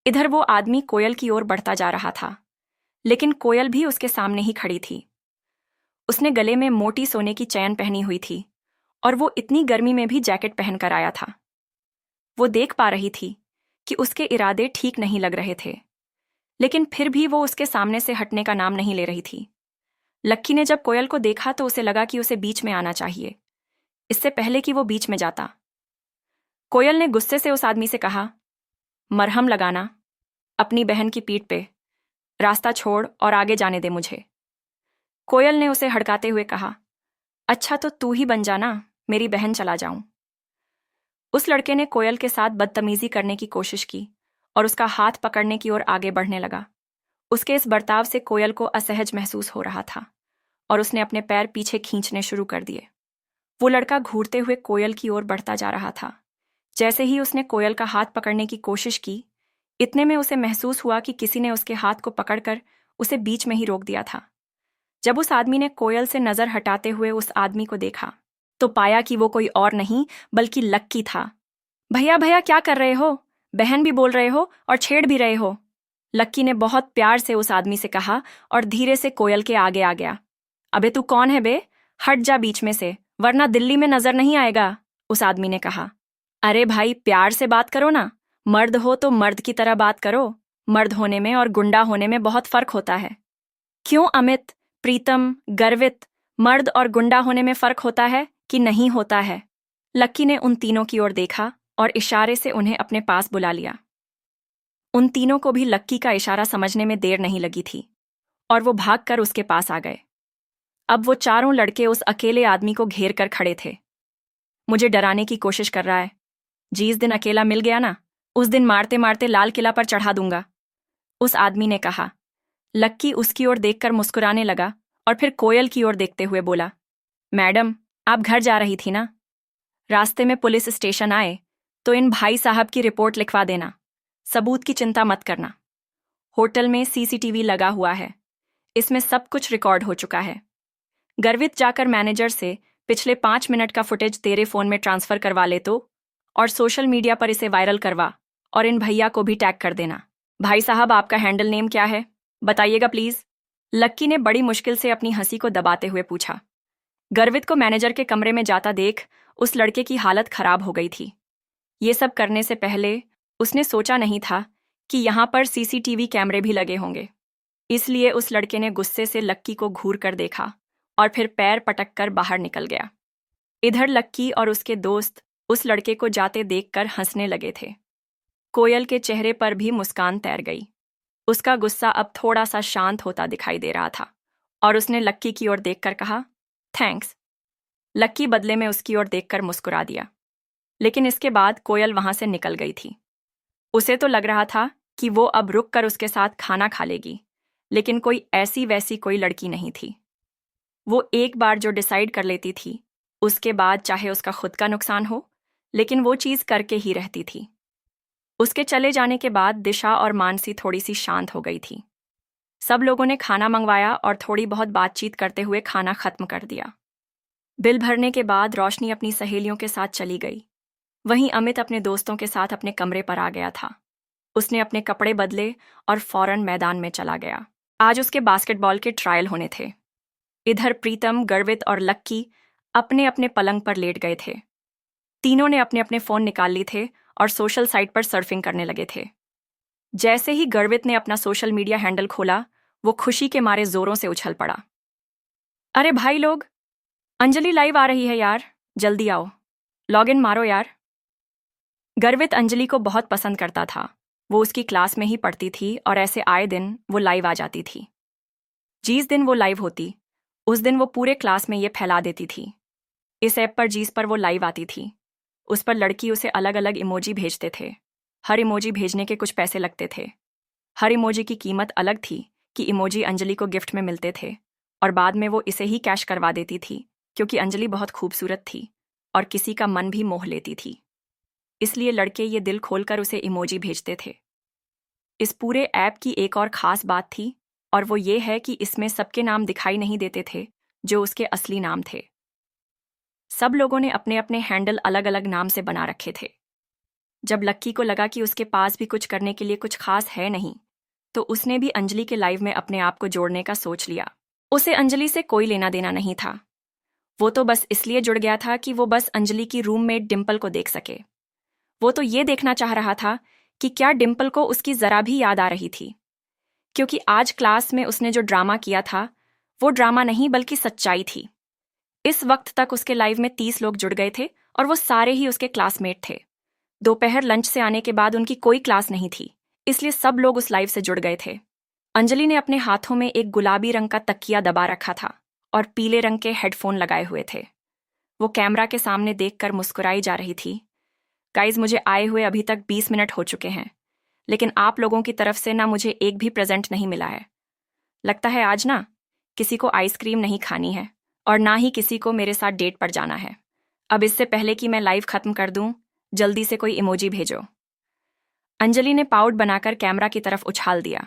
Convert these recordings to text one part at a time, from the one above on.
इधर वो आदमी कोयल की ओर बढ़ता जा रहा था, लेकिन कोयल भी उसके सामने ही खड़ी थी। उसने गले में मोटी सोने की चैन पहनी हुई थी और वो इतनी गर्मी में भी जैकेट पहनकर आया था। वो देख पा रही थी कि उसके इरादे ठीक नहीं लग रहे थे, लेकिन फिर भी वो उसके सामने से हटने का नाम नहीं ले रही थी। लक्की ने जब कोयल को देखा तो उसे लगा कि उसे बीच में आना चाहिए, इससे पहले कि वो बीच में जाता। कोयल ने गुस्से से उस आदमी से कहा, मरहम लगाना अपनी बहन की पीठ पे, रास्ता छोड़ और आगे जाने दे मुझे। कोयल ने उसे हड़काते हुए कहा, अच्छा तो तू ही बन जाना, मेरी बहन, चला जाऊं। उस लड़के ने कोयल के साथ बदतमीजी करने की कोशिश की और उसका हाथ पकड़ने की ओर आगे बढ़ने लगा। उसके इस बर्ताव से कोयल को असहज महसूस हो रहा था और उसने अपने पैर पीछे खींचने शुरू कर दिए। वो लड़का घूरते हुए कोयल की ओर बढ़ता जा रहा था। जैसे ही उसने कोयल का हाथ पकड़ने की कोशिश की, इतने में उसे महसूस हुआ कि किसी ने उसके हाथ को पकड़कर उसे बीच में ही रोक दिया था। जब उस आदमी ने कोयल से नजर हटाते हुए उस आदमी को देखा तो पाया कि वो कोई और नहीं बल्कि लक्की था। भैया भैया, क्या कर रहे हो? बहन भी बोल रहे हो और छेड़ भी रहे हो। लक्की ने बहुत प्यार से उस आदमी से कहा और धीरे से कोयल के आगे आ गया। अबे तू कौन है बे? हट जा बीच में से, वरना दिल्ली में नजर नहीं आएगा, उस आदमी ने कहा। अरे भाई, प्यार से बात करो ना, मर्द हो तो मर्द की तरह बात करो। मर्द होने में और गुंडा होने में बहुत फर्क होता है। क्यों अमित, प्रीतम, गर्वित, मर्द और गुंडा होने में फर्क होता है कि नहीं होता है? लक्की ने उन तीनों की ओर देखा और इशारे से उन्हें अपने पास बुला लिया। उन तीनों को भी लक्की का इशारा समझने में देर नहीं लगी थी और वो भागकर उसके पास आ गए। अब वो चारों लड़के उस अकेले आदमी को घेर कर खड़े थे। मुझे डराने की कोशिश कर रहा है। जिस दिन अकेला मिल गया ना, उस दिन मारते मारते लाल किला पर चढ़ा दूंगा, उस आदमी ने कहा। लक्की उसकी ओर देखकर मुस्कुराने लगा और फिर कोयल की ओर देखते हुए बोला, मैडम, आप घर जा रही थी ना? रास्ते में पुलिस स्टेशन आए तो इन भाई साहब की रिपोर्ट लिखवा देना। सबूत की चिंता मत करना। होटल में सीसीटीवी लगा हुआ है, इसमें सब कुछ रिकॉर्ड हो चुका है। गर्वित जाकर मैनेजर से पिछले 5 मिनट का फुटेज तेरे फोन में ट्रांसफर करवा ले तो, और सोशल मीडिया पर इसे वायरल करवा और इन भैया को भी टैग कर देना। भाई साहब, आपका हैंडल नेम क्या है, बताइएगा प्लीज, लक्की ने बड़ी मुश्किल से अपनी हंसी को दबाते हुए पूछा। गर्वित को मैनेजर के कमरे में जाता देख उस लड़के की हालत खराब हो गई थी। ये सब करने से पहले उसने सोचा नहीं था कि यहां पर सीसीटीवी कैमरे भी लगे होंगे। इसलिए उस लड़के ने गुस्से से लक्की को घूर कर देखा और फिर पैर पटक कर बाहर निकल गया। इधर लक्की और उसके दोस्त उस लड़के को जाते देखकर हंसने लगे थे। कोयल के चेहरे पर भी मुस्कान तैर गई। उसका गुस्सा अब थोड़ा सा शांत होता दिखाई दे रहा था और उसने लक्की की ओर देखकर कहा, थैंक्स। लक्की बदले में उसकी ओर देखकर मुस्कुरा दिया। लेकिन इसके बाद कोयल वहां से निकल गई थी। उसे तो लग रहा था कि वो अब रुक कर उसके साथ खाना खा लेगी, लेकिन कोई ऐसी वैसी कोई लड़की नहीं थी। वो एक बार जो डिसाइड कर लेती थी, उसके बाद चाहे उसका खुद का नुकसान हो, लेकिन वो चीज़ करके ही रहती थी। उसके चले जाने के बाद दिशा और मानसी थोड़ी सी शांत हो गई थी। सब लोगों ने खाना मंगवाया और थोड़ी बहुत बातचीत करते हुए खाना खत्म कर दिया। बिल भरने के बाद रोशनी अपनी सहेलियों के साथ चली गई। वहीं अमित अपने दोस्तों के साथ अपने कमरे पर आ गया था। उसने अपने कपड़े बदले और फौरन मैदान में चला गया। आज उसके बास्केटबॉल के ट्रायल होने थे। इधर प्रीतम, गर्वित और लक्की अपने अपने पलंग पर लेट गए थे। तीनों ने अपने अपने फोन निकाल लिए थे और सोशल साइट पर सर्फिंग करने लगे थे। जैसे ही गर्वित ने अपना सोशल मीडिया हैंडल खोला, वो खुशी के मारे जोरों से उछल पड़ा। अरे भाई लोग, अंजलि लाइव आ रही है यार, जल्दी आओ, लॉग इन मारो यार। गर्वित अंजलि को बहुत पसंद करता था। वो उसकी क्लास में ही पढ़ती थी और ऐसे आए दिन वो लाइव आ जाती थी। जिस दिन वो लाइव होती, उस दिन वो पूरे क्लास में ये फैला देती थी। इस ऐप पर जिस पर वो लाइव आती थी, उस पर लड़की उसे अलग अलग इमोजी भेजते थे। हर इमोजी भेजने के कुछ पैसे लगते थे। हर इमोजी की कीमत अलग थी कि इमोजी अंजलि को गिफ्ट में मिलते थे और बाद में वो इसे ही कैश करवा देती थी, क्योंकि अंजलि बहुत खूबसूरत थी और किसी का मन भी मोह लेती थी। इसलिए लड़के ये दिल खोलकर उसे इमोजी भेजते थे। इस पूरे ऐप की एक और ख़ास बात थी, और वो ये है कि इसमें सबके नाम दिखाई नहीं देते थे जो उसके असली नाम थे। सब लोगों ने अपने अपने हैंडल अलग अलग नाम से बना रखे थे। जब लक्की को लगा कि उसके पास भी कुछ करने के लिए कुछ खास है नहीं, तो उसने भी अंजलि के लाइव में अपने आप को जोड़ने का सोच लिया। उसे अंजलि से कोई लेना देना नहीं था। वो तो बस इसलिए जुड़ गया था कि वो बस अंजलि की रूममेट डिम्पल को देख सके। वो तो ये देखना चाह रहा था कि क्या डिम्पल को उसकी जरा भी याद आ रही थी, क्योंकि आज क्लास में उसने जो ड्रामा किया था वो ड्रामा नहीं बल्कि सच्चाई थी। इस वक्त तक उसके लाइव में 30 लोग जुड़ गए थे और वो सारे ही उसके क्लासमेट थे। दोपहर लंच से आने के बाद उनकी कोई क्लास नहीं थी, इसलिए सब लोग उस लाइव से जुड़ गए थे। अंजलि ने अपने हाथों में एक गुलाबी रंग का तकिया दबा रखा था और पीले रंग के हेडफोन लगाए हुए थे। वो कैमरा के सामने देखकर मुस्कुराई जा रही थी। गाइज, मुझे आए हुए अभी तक 20 मिनट हो चुके हैं, लेकिन आप लोगों की तरफ से ना मुझे एक भी प्रेजेंट नहीं मिला है। लगता है आज ना किसी को आइसक्रीम नहीं खानी है और ना ही किसी को मेरे साथ डेट पर जाना है। अब इससे पहले कि मैं लाइव खत्म कर दूं, जल्दी से कोई इमोजी भेजो। अंजलि ने पाउट बनाकर कैमरा की तरफ उछाल दिया।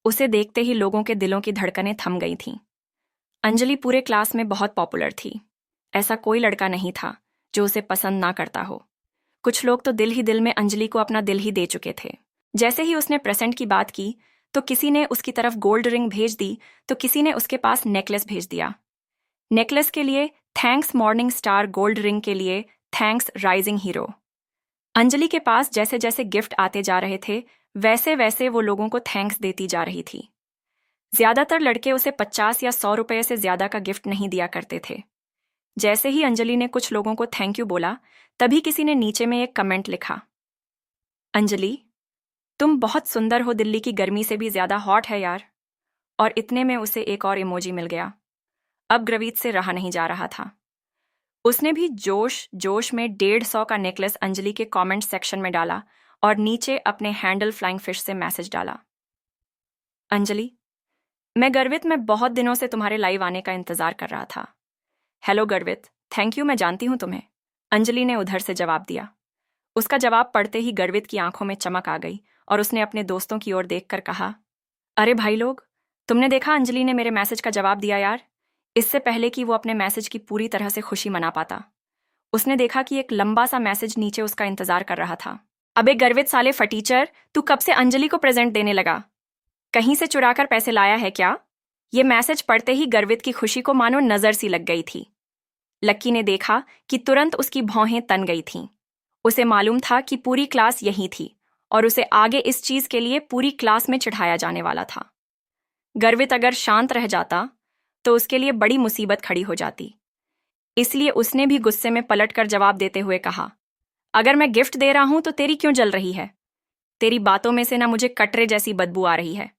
उसे देखते ही लोगों के दिलों की धड़कनें थम गई थीं। अंजलि पूरे क्लास में बहुत पॉपुलर थी। ऐसा कोई लड़का नहीं था जो उसे पसंद ना करता हो। कुछ लोग तो दिल ही दिल में अंजलि को अपना दिल ही दे चुके थे। जैसे ही उसने प्रेजेंट की बात की तो किसी ने उसकी तरफ गोल्ड रिंग भेज दी, तो किसी ने उसके पास नेकलेस भेज दिया। नेकलेस के लिए thanks morning star, gold ring के लिए थैंक्स राइजिंग हीरो। अंजलि के पास जैसे जैसे गिफ्ट आते जा रहे थे वैसे वैसे वो लोगों को थैंक्स देती जा रही थी। ज्यादातर लड़के उसे 50 या 100 रुपए से ज्यादा का गिफ्ट नहीं दिया करते थे। जैसे ही अंजलि ने कुछ लोगों को थैंक यू बोला, तभी किसी ने नीचे में एक कमेंट लिखा, अंजलि तुम बहुत सुंदर हो, दिल्ली की गर्मी से भी ज्यादा हॉट है यार। और इतने में उसे एक और इमोजी मिल गया। अब ग्रवीत से रहा नहीं जा रहा था। उसने भी जोश जोश में 150 का नेकलेस अंजलि के कमेंट सेक्शन में डाला और नीचे अपने हैंडल फ्लाइंग फिश से मैसेज डाला, अंजलि मैं गर्वित, मैं बहुत दिनों से तुम्हारे लाइव आने का इंतजार कर रहा था। हेलो गर्वित, थैंक यू, मैं जानती हूं तुम्हें। अंजलि ने उधर से जवाब दिया। उसका जवाब पढ़ते ही गर्वित की आंखों में चमक आ गई और उसने अपने दोस्तों की ओर देखकर कहा, अरे भाई लोग, तुमने देखा अंजलि ने मेरे मैसेज का जवाब दिया यार। इससे पहले कि वो अपने मैसेज की पूरी तरह से खुशी मना पाता, उसने देखा कि एक लंबा सा मैसेज नीचे उसका इंतजार कर रहा था। अबे गर्वित साले फटीचर, तू कब से अंजलि को प्रेजेंट देने लगा? कहीं से चुराकर पैसे लाया है क्या? ये मैसेज पढ़ते ही गर्वित की खुशी को मानो नजर सी लग गई थी। लक्की ने देखा कि तुरंत उसकी भौहें तन गई थीं। उसे मालूम था कि पूरी क्लास यही थी और उसे आगे इस चीज के लिए पूरी क्लास में चिढ़ाया जाने वाला था। गर्वित अगर शांत रह जाता तो उसके लिए बड़ी मुसीबत खड़ी हो जाती। इसलिए उसने भी गुस्से में पलटकर जवाब देते हुए कहा, अगर मैं गिफ्ट दे रहा हूं तो तेरी क्यों जल रही है? तेरी बातों में से ना मुझे कटरे जैसी बदबू आ रही है।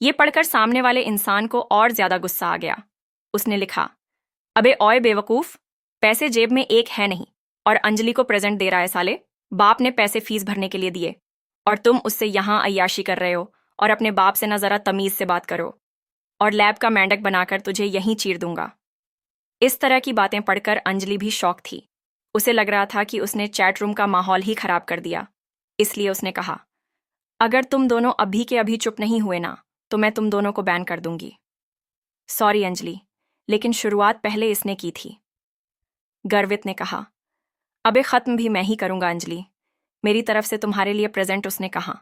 ये पढ़कर सामने वाले इंसान को और ज्यादा गुस्सा आ गया। उसने लिखा, अबे ओए बेवकूफ, पैसे जेब में एक है नहीं और अंजलि को प्रेजेंट दे रहा है साले। बाप ने पैसे फीस भरने के लिए दिए और तुम उससे यहां अय्याशी कर रहे हो। और अपने बाप से ना जरा तमीज से बात करो और लैब का मेंढक बनाकर तुझे यहीं चीर दूंगा। इस तरह की बातें पढ़कर अंजलि भी शॉक थी। उसे लग रहा था कि उसने चैट रूम का माहौल ही खराब कर दिया। इसलिए उसने कहा, अगर तुम दोनों अभी के अभी चुप नहीं हुए ना तो मैं तुम दोनों को बैन कर दूंगी। सॉरी अंजलि, लेकिन शुरुआत पहले इसने की थी। गर्वित ने कहा, अबे खत्म भी मैं ही करूंगा अंजलि। मेरी तरफ से तुम्हारे लिए प्रेजेंट, उसने कहा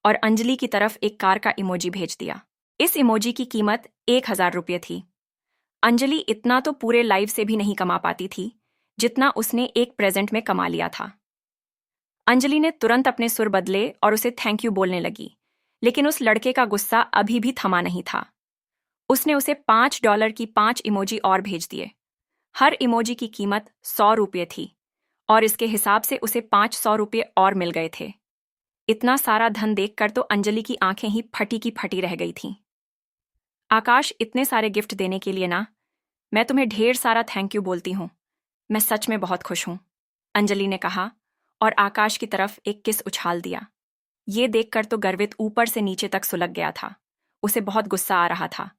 और अंजलि की तरफ एक कार का इमोजी भेज दिया। इस इमोजी की कीमत 1000 रुपये थी। अंजलि इतना तो पूरे लाइव से भी नहीं कमा पाती थी जितना उसने एक प्रेजेंट में कमा लिया था। अंजलि ने तुरंत अपने सुर बदले और उसे थैंक यू बोलने लगी, लेकिन उस लड़के का गुस्सा अभी भी थमा नहीं था। उसने उसे $5 की 5 इमोजी और भेज दिए। हर इमोजी की कीमत 100 रुपये थी और इसके हिसाब से उसे 500 रुपये और मिल गए थे। इतना सारा धन देखकर तो अंजलि की आंखें ही फटी की फटी रह गई थीं। आकाश, इतने सारे गिफ्ट देने के लिए ना मैं तुम्हें ढेर सारा थैंक यू बोलती हूँ। मैं सच में बहुत खुश हूँ, अंजलि ने कहा और आकाश की तरफ एक किस उछाल दिया। ये देखकर तो गर्वित ऊपर से नीचे तक सुलग गया था। उसे बहुत गुस्सा आ रहा था।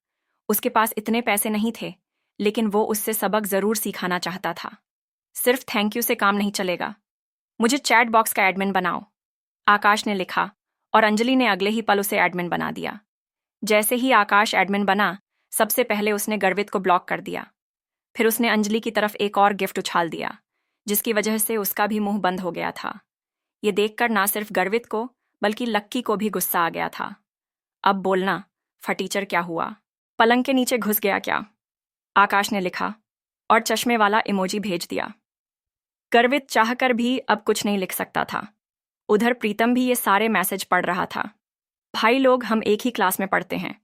उसके पास इतने पैसे नहीं थे, लेकिन वो उससे सबक जरूर सिखाना चाहता था। सिर्फ थैंक यू से काम नहीं चलेगा। मुझे चैट बॉक्स का एडमिन बनाओ, आकाश ने लिखा और अंजलि ने अगले ही पल उसे एडमिन बना दिया। जैसे ही आकाश एडमिन बना, सबसे पहले उसने गर्वित को ब्लॉक कर दिया। फिर उसने अंजलि की तरफ एक और गिफ्ट उछाल दिया, जिसकी वजह से उसका भी मुंह बंद हो गया था। ये देखकर ना सिर्फ गर्वित को बल्कि लक्की को भी गुस्सा आ गया था। अब बोलना, फटीचर क्या हुआ? पलंग के नीचे घुस गया क्या? आकाश ने लिखा और चश्मे वाला इमोजी भेज दिया। गर्वित चाहकर भी अब कुछ नहीं लिख सकता था। उधर प्रीतम भी ये सारे मैसेज पढ़ रहा था। भाई लोग, हम एक ही क्लास में पढ़ते हैं,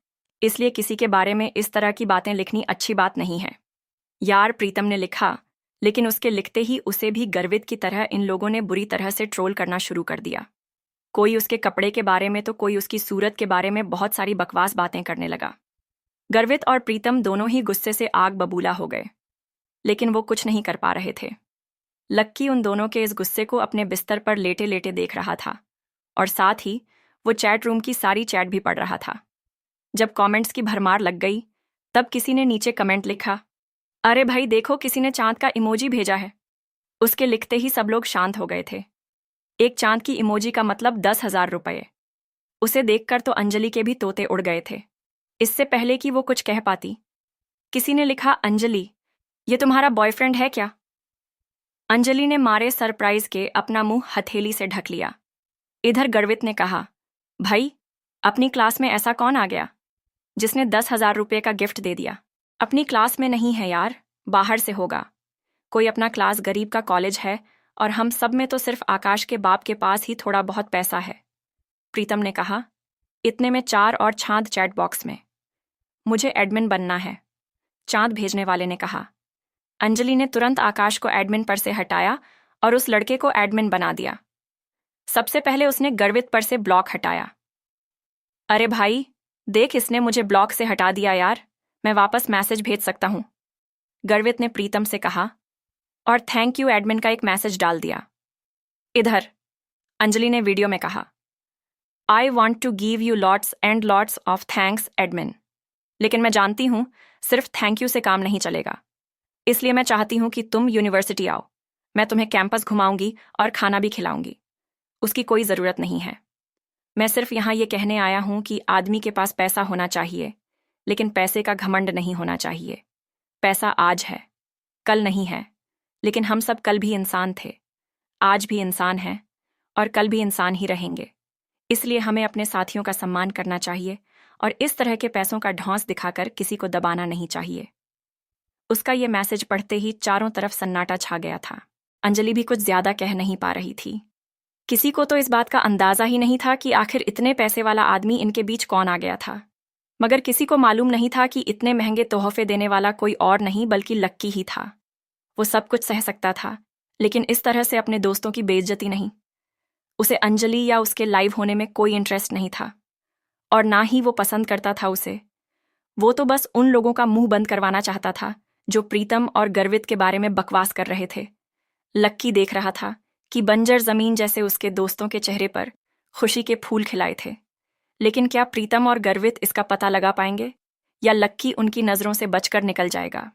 इसलिए किसी के बारे में इस तरह की बातें लिखनी अच्छी बात नहीं है। यार, प्रीतम ने लिखा, लेकिन उसके लिखते ही उसे भी गर्वित की तरह इन लोगों ने बुरी तरह से ट्रोल करना शुरू कर दिया। कोई उसके कपड़े के बारे में तो कोई उसकी सूरत के बारे में बहुत सारी बकवास बातें करने लगा। गर्वित और प्रीतम दोनों ही गुस्से से आग बबूला हो गए, लेकिन वो कुछ नहीं कर पा रहे थे। लक्की उन दोनों के इस गुस्से को अपने बिस्तर पर लेटे लेटे देख रहा था और साथ ही वो चैट रूम की सारी चैट भी पढ़ रहा था। जब कमेंट्स की भरमार लग गई, तब किसी ने नीचे कमेंट लिखा, अरे भाई देखो, किसी ने चांद का इमोजी भेजा है। उसके लिखते ही सब लोग शांत हो गए थे। एक चांद की इमोजी का मतलब 10,000 रुपये। उसे देखकर तो अंजलि के भी तोते उड़ गए थे, इससे पहले कि वो कुछ कह पाती। किसी ने लिखा, अंजलि, ये तुम्हारा बॉयफ्रेंड है क्या? अंजलि ने मारे सरप्राइज के अपना मुंह हथेली से ढक लिया। इधर गर्वित ने कहा, भाई, अपनी क्लास में ऐसा कौन आ गया जिसने 10,000 रुपये का गिफ्ट दे दिया? अपनी क्लास में नहीं है यार, बाहर से होगा। कोई अपना क्लास गरीब का कॉलेज है और हम सब में तो सिर्फ आकाश के बाप के पास ही थोड़ा बहुत पैसा है। प्रीतम ने कहा, इतने में 4 और चांद चैट बॉक्स में। मुझे एडमिन बनना है, चांद भेजने वाले ने कहा। अंजलि ने तुरंत आकाश को एडमिन पर से हटाया और उस लड़के को एडमिन बना दिया। सबसे पहले उसने गर्वित पर से ब्लॉक हटाया। अरे भाई देख, इसने मुझे ब्लॉक से हटा दिया यार, मैं वापस मैसेज भेज सकता हूं, गर्वित ने प्रीतम से कहा और थैंक यू एडमिन का एक मैसेज डाल दिया। इधर अंजलि ने वीडियो में कहा, I want to give you lots and lots of thanks admin, लेकिन मैं जानती हूं सिर्फ थैंक यू से काम नहीं चलेगा, इसलिए मैं चाहती हूं कि तुम यूनिवर्सिटी आओ। मैं तुम्हें कैंपस घुमाऊंगी और खाना भी खिलाऊंगी। उसकी कोई ज़रूरत नहीं है। मैं सिर्फ यहाँ ये कहने आया हूं कि आदमी के पास पैसा होना चाहिए, लेकिन पैसे का घमंड नहीं होना चाहिए। पैसा आज है, कल नहीं है, लेकिन हम सब कल भी इंसान थे, आज भी इंसान हैं और कल भी इंसान ही रहेंगे। इसलिए हमें अपने साथियों का सम्मान करना चाहिए और इस तरह के पैसों का ढौंस दिखाकर किसी को दबाना नहीं चाहिए। उसका ये मैसेज पढ़ते ही चारों तरफ सन्नाटा छा गया था। अंजलि भी कुछ ज्यादा कह नहीं पा रही थी। किसी को तो इस बात का अंदाजा ही नहीं था कि आखिर इतने पैसे वाला आदमी इनके बीच कौन आ गया था। मगर किसी को मालूम नहीं था कि इतने महंगे तोहफे देने वाला कोई और नहीं बल्कि लक्की ही था। वो सब कुछ सह सकता था, लेकिन इस तरह से अपने दोस्तों की बेइज्जती नहीं। उसे अंजलि या उसके लाइव होने में कोई इंटरेस्ट नहीं था और ना ही वो पसंद करता था उसे। वो तो बस उन लोगों का मुंह बंद करवाना चाहता था जो प्रीतम और गर्वित के बारे में बकवास कर रहे थे। लक्की देख रहा था कि बंजर जमीन जैसे उसके दोस्तों के चेहरे पर खुशी के फूल खिलाए थे, लेकिन क्या प्रीतम और गर्वित इसका पता लगा पाएंगे या लक्की उनकी नज़रों से बचकर निकल जाएगा?